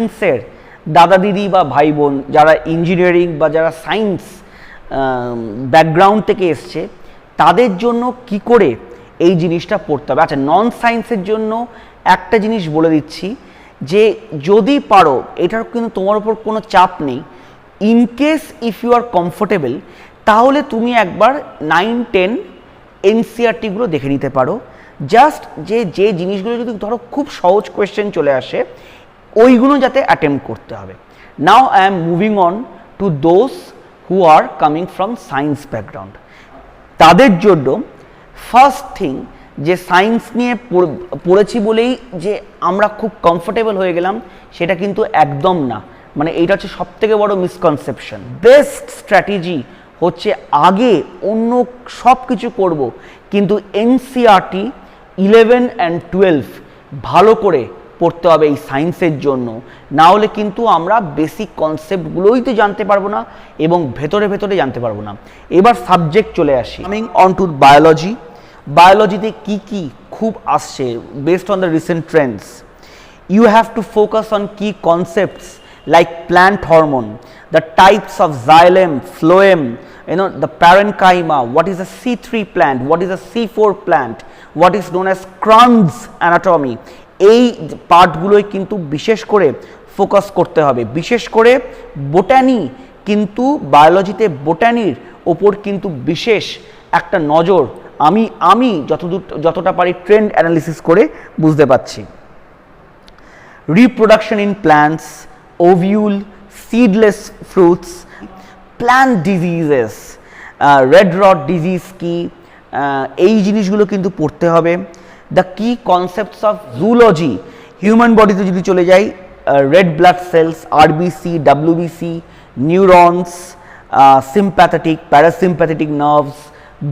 সায়েন্সের দাদা দিদি বা ভাই বোন যারা ইঞ্জিনিয়ারিং বা যারা সায়েন্স ব্যাকগ্রাউন্ড থেকে এসছে তাদের জন্য কি করে এই জিনিসটা পড়তে হবে। আচ্ছা, নন সায়েন্সের জন্য একটা জিনিস বলে দিচ্ছি যে যদি পারো, এটার কিন্তু তোমার উপর কোনো চাপ নেই, in case if you are comfortable, তাহলে তুমি একবার 9-10 এনসিআরটিগুলো দেখে নিতে পারো। জাস্ট যে জিনিসগুলো যদি ধরো খুব সহজ কোয়েশ্চেন চলে আসে ওইগুলো যাতে অ্যাটেম্প্ট করতে হবে। Now I am moving on to those who are coming from science background. তাদের জন্য ফার্স্ট থিং, যে সায়েন্স নিয়ে পড়েছি বলেই যে আমরা খুব কমফোর্টেবল হয়ে গেলাম সেটা কিন্তু একদম না। মানে এইটা হচ্ছে সবথেকে বড় মিসকনসেপশন। বেস্ট স্ট্র্যাটেজি হচ্ছে আগে অন্য সব কিছু করব, কিন্তু এনসিআরটি 11 and 12 ভালো করে পড়তে হবে এই সায়েন্সের জন্য। না হলে কিন্তু আমরা বেসিক কনসেপ্টগুলোই তো জানতে পারবো না এবং ভেতরে ভেতরে জানতে পারবো না। এবার সাবজেক্ট চলে আসি, কামিং অন টু বায়োলজি। বায়োলজিতে কি কি খুব আসছে based on the recent trends, you have to focus on কি concepts like plant hormone, the types of xylem, phloem, the parenchyma, what is a C3 plant, what is a C4 plant, what is known as Kranz anatomy, এই পার্টগুলোই কিন্তু বিশেষ করে focus করতে হবে। বিশেষ করে botany, কিন্তু বায়োলজিতে বোটানির ওপর কিন্তু বিশেষ একটা নজর আমি যতটা পারি ট্রেন্ড অ্যানালিসিস করে বুঝতে পারছি। Reproduction in plants, ovule, seedless fruits, plant diseases, red rot disease কি, এই জিনিসগুলো কিন্তু পড়তে হবে। দ্য কি কনসেপ্টস অফ জুলজি, হিউম্যান বডিতে যদি চলে যাই, red blood cells, RBC, WBC, neurons, sympathetic, parasympathetic nerves,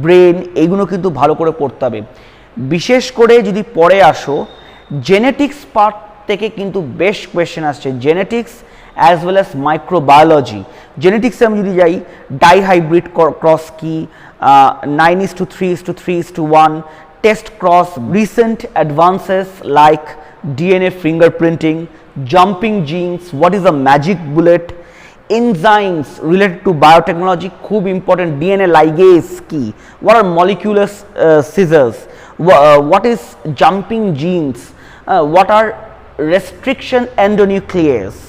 brain, এইগুলো কিন্তু ভালো করে পড়তে হবে। বিশেষ করে যদি পরে আসো জেনেটিক্স পার্ট থেকে কিন্তু বেশ কোয়েশ্চেন আসছে, genetics as well as microbiology. জেনেটিক্সে আমি যদি যাই, ডাইহাইব্রিড ক্রস কি, 9:3:3:1, test cross, recent advances like DNA fingerprinting, jumping genes, what is a magic bullet, enzymes related to biotechnology খুব ইম্পর্টেন্ট, ডিএনএ লাইগেজ কি, what are molecular scissors, what is jumping genes, what are restriction endonuclease.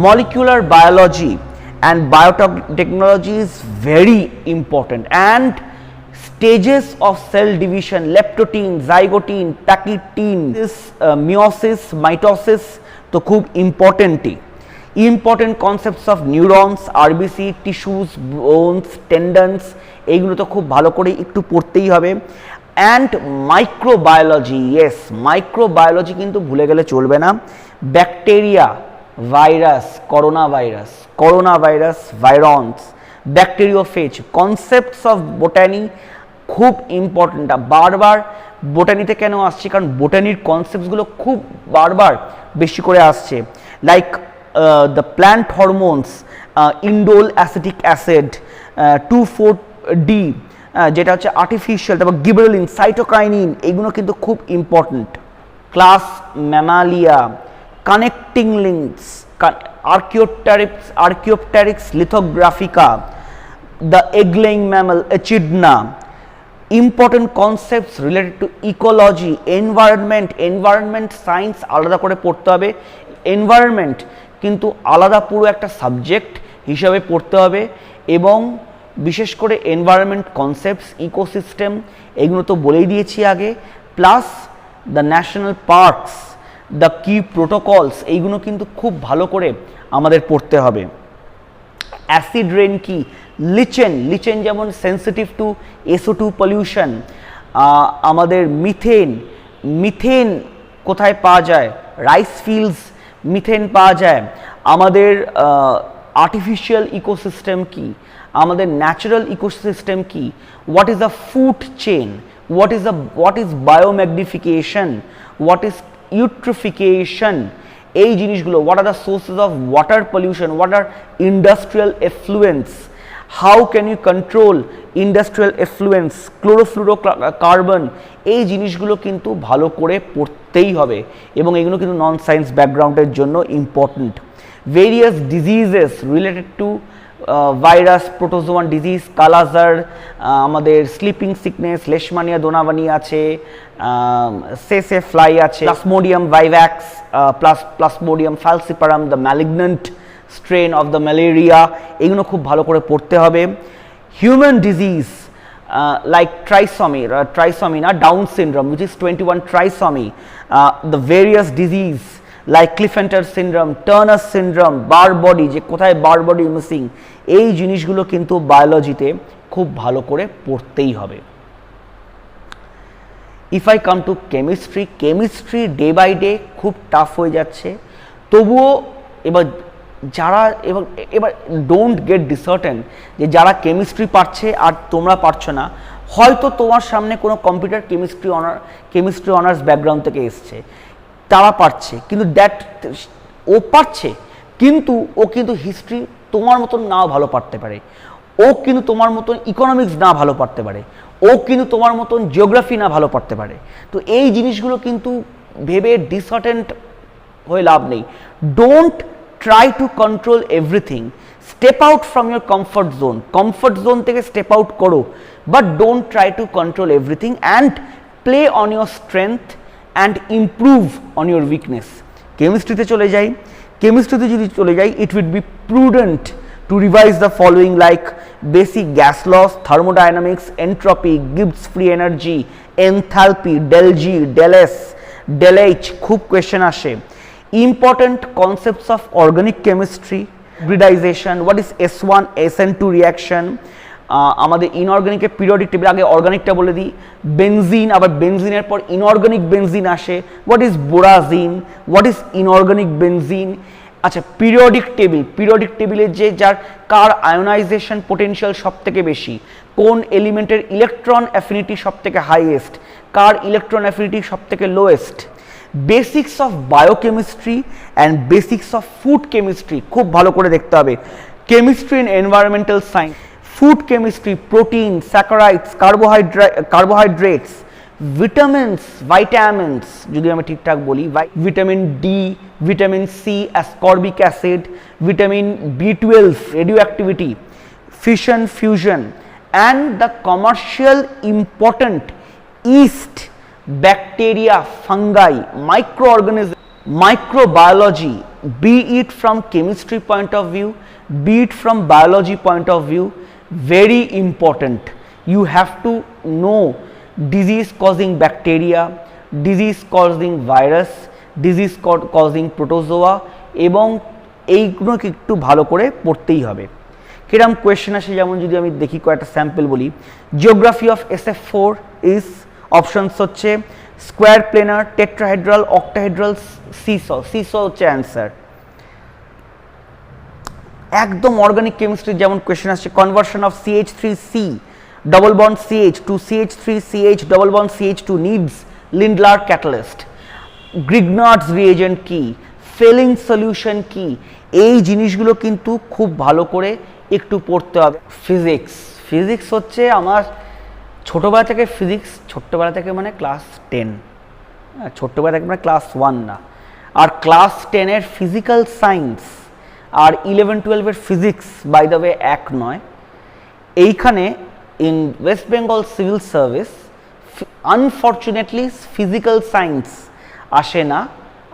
Molecular biology and biotechnology is very important, and stages of cell division, leptotene, zygotine, tachytene, this meiosis, mitosis তো খুব important concepts of neurons, RBC, tissues, bones, tendons, এইগুলো তো খুব ভালো করে একটু পড়তেই হবে। অ্যান্ড মাইক্রোবায়োলজি, ইয়েস, মাইক্রোবায়োলজি কিন্তু ভুলে গেলে চলবে না। Bacteria, virus, corona virus, virions, bacteriophage, concepts of botany খুব ইম্পর্টেন্ট। বারবার বোটানিতে কেন আসছে, কারণ বোটানির কনসেপ্টসগুলো খুব বারবার বেশি করে আসছে। Like the plant hormones, indole acetic acid, 2,4-D, যেটা হচ্ছে আর্টিফিশিয়াল, তারপর গিবেরলিন, সাইটোকাইনিন, এইগুলো কিন্তু খুব important. Class mammalia, connecting links, archaeopteryx lithographica, the egg laying mammal, echidna. Important concepts related to ecology, environment science আলাদা করে পড়তে হবে। এনভায়রনমেন্ট কিন্তু আলাদা পুরো একটা সাবজেক্ট হিসাবে পড়তে হবে, এবং বিশেষ করে এনভায়রনমেন্ট কনসেপ্টস, ইকোসিস্টেম, এগুলো তো বলেই দিয়েছি আগে, plus the national parks, the কি প্রোটোকলস, এইগুলো কিন্তু খুব ভালো করে আমাদের পড়তে হবে। অ্যাসিড রেন কি, লিচেন যেমন সেন্সিটিভ টু SO2 পলিউশন, আমাদের মিথেন কোথায় পাওয়া যায়, রাইস ফিল্ডস মিথেন পাওয়া যায়, আমাদের আর্টিফিশিয়াল ইকোসিস্টেম কি, আমাদের ন্যাচারাল ইকোসিস্টেম কি, what is a food chain, what is biomagnification, what is eutrophication, এই জিনিসগুলো, what are the sources of water pollution, what are industrial effluents, how can you control industrial effluents, chlorofluorocarbon, এই জিনিসগুলো কিন্তু ভালো করে পড়তেই হবে এবং এগুলো কিন্তু নন সায়েন্স ব্যাকগ্রাউন্ডের জন্য important. Various diseases related to virus, protozoan disease, kala azar, আমাদের স্লিপিং সিকনেস, লেশমানিয়া দোনাবানি আছে, সেসে ফ্লাই আছে, Plasmodium vivax, Plasmodium falciparum, the malignant strain of the malaria, এগুলো খুব ভালো করে পড়তে হবে। Human disease like trisomy, Down syndrome, which is 21 trisomy, the various disease like Klippenter syndrome, Turner syndrome, bar body, যে কোথায় বার বডি মিসিং, এই জিনিসগুলো কিন্তু বায়োলজিতে খুব ভালো করে পড়তেই হবে। If I come to chemistry day by day খুব টাফ হয়ে যাচ্ছে, তবুও এবার ডোন্ট গেট ডিসার্টেন যে যারা কেমিস্ট্রি পারছে আর তোমরা পারছো না, হয়তো তোমার সামনে কোনো কম্পিউটার কেমিস্ট্রি অনার্স ব্যাকগ্রাউন্ড থেকে এসছে, তারা পারছে, কিন্তু ও পারছে, কিন্তু ও কিন্তু হিস্ট্রি তোমার মতন নাও ভালো পারতে পারে, ও কিন্তু তোমার মতন ইকোনমিক্স না ভালো পারতে পারে, ও কিন্তু তোমার মতন জিওগ্রাফি না ভালো পারতে পারে। তো এই জিনিসগুলো কিন্তু ভেবে ডিসহার্টেন্ট হয়ে লাভ নেই। Don't try to control everything, step out from your comfort zone থেকে step out করো, but don't try to control everything and play on your strength and improve on your weakness. কেমিস্ট্রিতে যদি চলে যাই, it would be prudent to revise the following like basic gas laws, thermodynamics, entropy, Gibbs free energy, enthalpy, del G, del S, del H, খুব question আসে। Important concepts of organic chemistry, hybridization, what is S1 SN2 reaction, আমাদের ইনঅর্গানিকের periodic table, আগে অর্গানিকটা বলে দিই, benzene, আবার বেনজিনের পর inorganic benzene আসে, what is borazine, what is inorganic benzene. আচ্ছা, পিরিয়ডিক টেবিলে যে কার আয়োনাইজেশন পোটেনশিয়াল সব থেকে বেশি, কোন এলিমেন্টের ইলেকট্রন অ্যাফিনিটি সব থেকে হাইয়েস্ট, কার ইলেকট্রন অ্যাফিনিটি সব থেকে lowest. Basics of biochemistry and basics of food chemistry খুব ভালো করে দেখতে হবে। Chemistry and environmental science, food chemistry, protein, saccharides, carbohydrates, vitamins যদি আমি ঠিকঠাক বলি, vitamin D, vitamin C, ascorbic acid, vitamin B12, radioactivity, fission, fusion, and the commercial important yeast, bacteria, fungi, microorganisms, microbiology, be it from chemistry point of view, be it from biology point of view, very important. You have to know disease causing bacteria, disease causing virus, disease causing protozoa, এবং এইগুলোকে একটু ভালো করে পড়তেই হবে। কিরকম question আসে, যেমন যদি আমি দেখি কয়েকটা স্যাম্পল বলি, geography of SF4 is, options হচ্ছে square, planar, tetrahedral, octahedral, seesaw হচ্ছে অ্যান্সার। একদম অর্গানিক কেমিস্ট্রি যেমন কোয়েশ্চেন আসছে, conversion of CH3C double bond CH to CH3CH double bond CH2 needs Lindlar catalyst, Grignard's reagent কি, felling solution কি, এই জিনিসগুলো কিন্তু খুব ভালো করে একটু পড়তে হবে। ফিজিক্স হচ্ছে আমার ছোটোবেলা থেকে ছোট্টবেলা থেকে মানে ক্লাস 10, ছোট্টবেলা থেকে মানে ক্লাস 1 না, আর ক্লাস 10-এর ফিজিক্যাল সায়েন্স আর 11-12-এর ফিজিক্স বাই দ্য ওয়ে এক নয়। এইখানে in West Bengal civil service unfortunately physical science আসে না,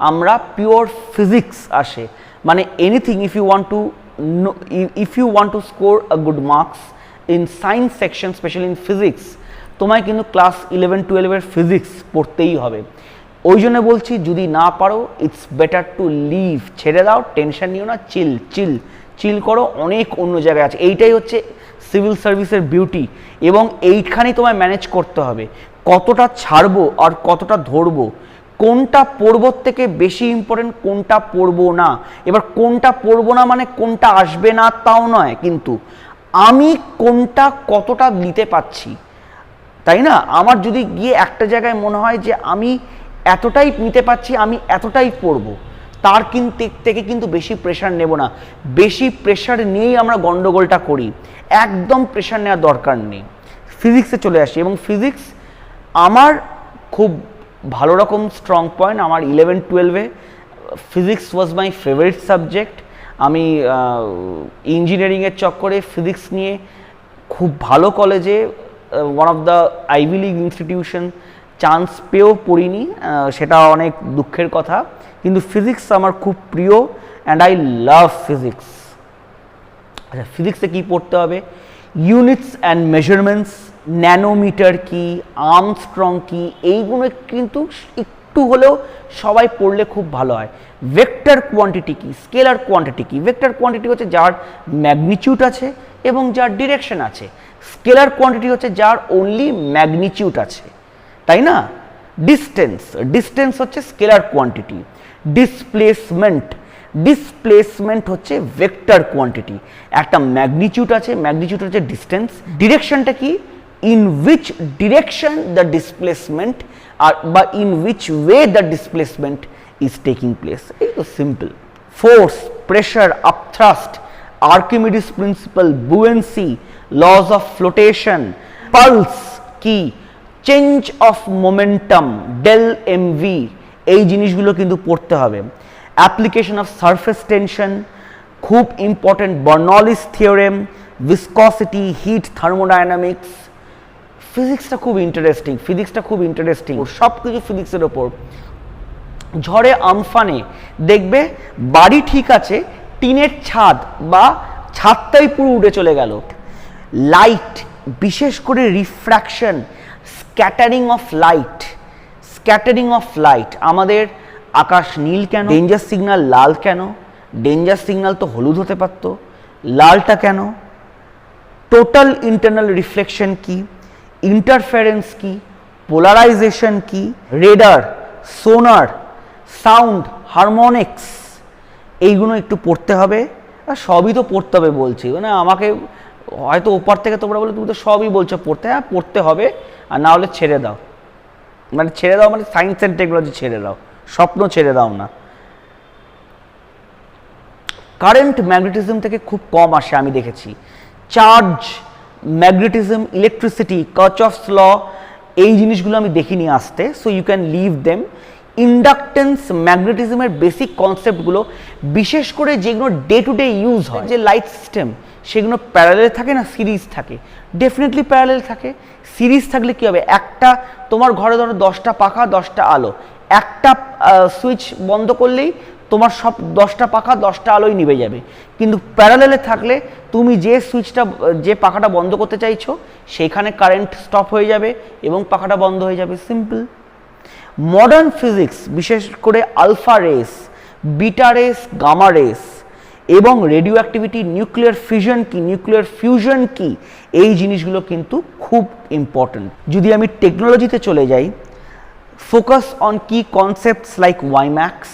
আমরা পিওর ফিজিক্স আসে। মানে anything if you want to score a good marks in science section, specially in physics, তোমায় কিন্তু ক্লাস 11-12-এর ফিজিক্স পড়তেই হবে। ওই জন্য বলছি, যদি না পারো ইটস বেটার টু লিভ, ছেড়ে দাও, টেনশন নিও না, চিল করো, অনেক অন্য জায়গায় আছে। এইটাই হচ্ছে সিভিল সার্ভিসের বিউটি, এবং এইখানেই তোমায় ম্যানেজ করতে হবে কতটা ছাড়বো আর কতটা ধরবো, কোনটা পড়বো থেকে বেশি ইম্পর্টেন্ট, কোনটা পড়বো না। এবার কোনটা পড়বো না মানে কোনটা আসবে না তাও নয়, কিন্তু আমি কোনটা কতটা নিতে পাচ্ছি, তাই না? আমার যদি গিয়ে একটা জায়গায় মনে হয় যে আমি এতটাই নিতে পাচ্ছি, আমি এতটাই পড়বো, তার থেকে কিন্তু বেশি প্রেশার নেব না। বেশি প্রেশার নিয়েই আমরা গন্ডগোলটা করি, একদম প্রেশার নেওয়ার দরকার নেই। ফিজিক্সে চলে আসি, এবং ফিজিক্স আমার খুব ভালো রকম স্ট্রং পয়েন্ট। আমার 11-12-এ physics was my favourite subject. আমি ইঞ্জিনিয়ারিংয়ের চক্করে ফিজিক্স নিয়ে খুব ভালো কলেজে, one of the ivy league institution, chance পেয়েও পড়িনি, সেটা অনেক দুঃখের কথা। কিন্তু ফিজিক্স আমার খুব প্রিয়, অ্যান্ড আই লাভ ফিজিক্স। আচ্ছা, ফিজিক্সে কী পড়তে হবে? ইউনিটস অ্যান্ড মেজারমেন্টস, ন্যানোমিটার কি, আর্মস্ট্রং কি, এইগুলো কিন্তু একটু হলেও সবাই পড়লে খুব ভালো হয়। ভেক্টর কোয়ান্টিটি কি, স্কেলার কোয়ান্টিটি কি? ভেক্টর কোয়ান্টিটি হচ্ছে যার ম্যাগনিটিউড আছে এবং যার ডিরেকশন আছে। স্কেলার কোয়ান্টিটি হচ্ছে যার অনলি ম্যাগনিটিউড আছে, তাই না? ডিস্টেন্স হচ্ছে স্কেলার কোয়ান্টিটি। ডিসপ্লেসমেন্ট হচ্ছে ভেক্টর কোয়ান্টিটি। একটা ম্যাগনিটিউড আছে, ম্যাগনিটিউড হচ্ছে ডিস্টেন্স। ডিরেকশনটা কি? In which direction the displacement, আর বা in which way the displacement is taking place. এই তো simple. Force, pressure, upthrust, Archimedes principle, buoyancy, laws of flotation, pulse কি, change of momentum, del MV, এই জিনিসগুলো কিন্তু পড়তে হবে। অ্যাপ্লিকেশন অফ সারফেস টেনশন খুব important, Bernoulli's theorem, viscosity, heat, thermodynamics. ফিজিক্সটা খুব ইন্টারেস্টিং, সব কিছু ফিজিক্সের ওপর। ঝড়ে আমফানে দেখবে বাড়ি ঠিক আছে, টিনের ছাদ বা ছাদটাই পুরো উড়ে চলে গেল। লাইট, বিশেষ করে রিফ্র্যাকশন, স্ক্যাটারিং অফ লাইট। আমাদের আকাশ নীল কেন? ডেঞ্জার সিগন্যাল লাল কেন? ডেঞ্জার সিগন্যাল তো হলুদ হতে পারত, লালটা কেন? টোটাল ইন্টারনাল রিফ্লেকশন কি, ইন্টারফারেন্স কি, পোলারাইজেশন কি, রেডার, সোনার, সাউন্ড, হারমোনিক্স, এইগুলো একটু পড়তে হবে। আর সবই তো পড়তে হবে বলছি, মানে আমাকে হয়তো ওপার থেকে তোমরা বলে তুমি তো সবই বলছো পড়তে। হ্যাঁ, পড়তে হবে, আর না হলে ছেড়ে দাও। মানে সায়েন্স অ্যান্ড টেকনোলজি ছেড়ে দাও, স্বপ্ন ছেড়ে দাও না। কারেন্ট ম্যাগনেটিজম থেকে খুব কম আসে আমি দেখেছি। Charge, magnetism, electricity, Kirchhoff's law, এই জিনিসগুলো আমি দেখিনি আসতে, so you can leave them. Inductance, ম্যাগনেটিজমের বেসিক কনসেপ্টগুলো, বিশেষ করে যেগুলো ডে টু ডে ইউজ হয়, যে লাইট সিস্টেম, সেগুলো প্যারালেল থাকে না সিরিজ থাকে? ডেফিনেটলি প্যারালেল থাকে। সিরিজ থাকলে কী হবে? একটা তোমার ঘরে ধরো 10টা পাখা 10টা আলো, একটা সুইচ বন্ধ করলেই তোমার সব 10টা পাখা 10টা আলোই নিভে যাবে। কিন্তু প্যারালেলে থাকলে তুমি যে পাখাটা বন্ধ করতে চাইছো সেইখানে কারেন্ট স্টপ হয়ে যাবে এবং পাখাটা বন্ধ হয়ে যাবে, সিম্পল। মডার্ন ফিজিক্স, বিশেষ করে alpha rays, beta rays, gamma rays এবং রেডিও অ্যাক্টিভিটি, নিউক্লিয়ার ফিউশন কি, এই জিনিসগুলো কিন্তু খুব ইম্পর্ট্যান্ট। যদি আমি টেকনোলজিতে চলে যাই, ফোকাস অন কি concepts like WiMAX,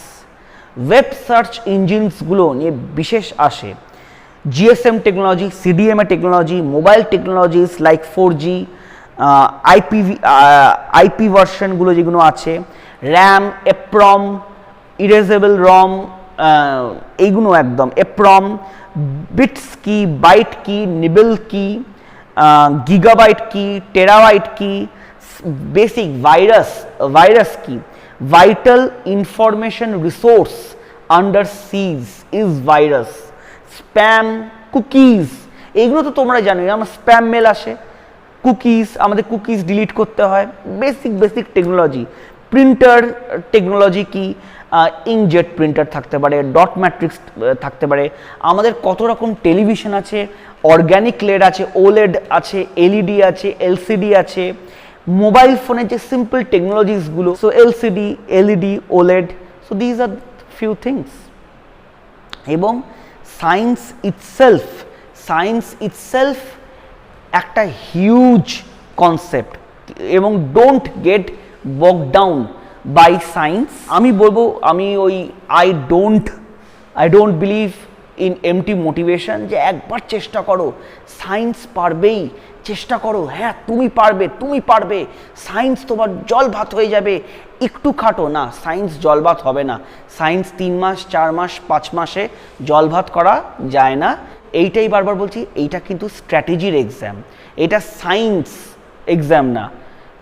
web search ইঞ্জিনসগুলো নিয়ে বিশেষ আসে। GSM technology, CDMA technology, mobile technologies like 4G, IP ভার্সনগুলো যেগুলো আছে, র্যাম, এপ্রম, ইরেজেবল রম, এইগুলো একদম এপ্রম, বিটস কি, বাইট কি, নিবেল কি, গিগাবাইট কি, টেরাবাইট কি, বেসিক ভাইরাস কি, vital information resource under siege is virus, spam, cookies, এইগুলো তো তোমরা জানো। আমার স্প্যাম মেল আসে, কুকিজ, আমাদের কুকিজ ডিলিট করতে হয়, বেসিক টেকনোলজি। প্রিন্টার টেকনোলজি কি, ইঙ্কজেট প্রিন্টার থাকতে পারে, ডট ম্যাট্রিক্স থাকতে পারে। আমাদের কত রকম টেলিভিশন আছে, অর্গ্যানিক লেড আছে, ওলেড আছে, এলইডি আছে, এলসিডি আছে। মোবাইল ফোনের যে সিম্পল টেকনোলজিসগুলো, so LCD, LED, OLED, so these are few things. এবং সায়েন্স ইটসেলফ একটা হিউজ কনসেপ্ট, এবং don't get bog down by science. আমি বলবো, আমি ওই I don't believe in empty motivation যে একবার চেষ্টা করো, সায়েন্স পারবেই, চেষ্টা করো, হ্যাঁ তুমি পারবে, তুমি পারবে, সায়েন্স তোমার জল ভাত হয়ে যাবে, একটু খাটো না, সায়েন্স জল ভাত হবে না। সায়েন্স 3 মাস 4 মাস 5 মাসে জল ভাত করা যায় না। এইটাই বারবার বলছি, এইটা কিন্তু স্ট্র্যাটেজির এক্সাম, এটা সায়েন্স এক্সাম না,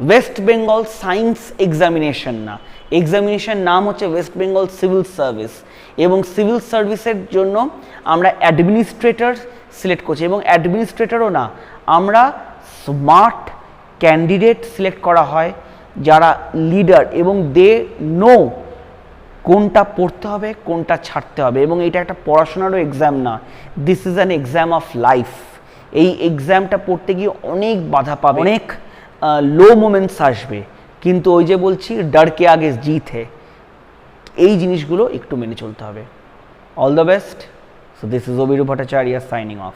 ওয়েস্ট বেঙ্গল সায়েন্স এক্সামিনেশন না। এক্সামিনেশন নাম হচ্ছে ওয়েস্ট বেঙ্গল সিভিল সার্ভিস, এবং সিভিল সার্ভিসের জন্য আমরা অ্যাডমিনিস্ট্রেটর সিলেক্ট করছি, এবং অ্যাডমিনিস্ট্রেটরও না, আমরা স্মার্ট ক্যান্ডিডেট সিলেক্ট করা হয় যারা লিডার, এবং দে নো কোনটা পড়তে হবে কোনটা ছাড়তে হবে। এবং এটা একটা পড়াশোনারও এক্সাম না, this is an exam of life. এই এক্সামটা পড়তে গিয়ে অনেক বাধা পাবে, অনেক লো মোমেন্টস আসবে, কিন্তু ওই যে বলছি ডর কে আগে জিত হে, এই জিনিসগুলো একটু মেনে চলতে হবে। All the best. So this is Abhirup Bhattacharya signing off.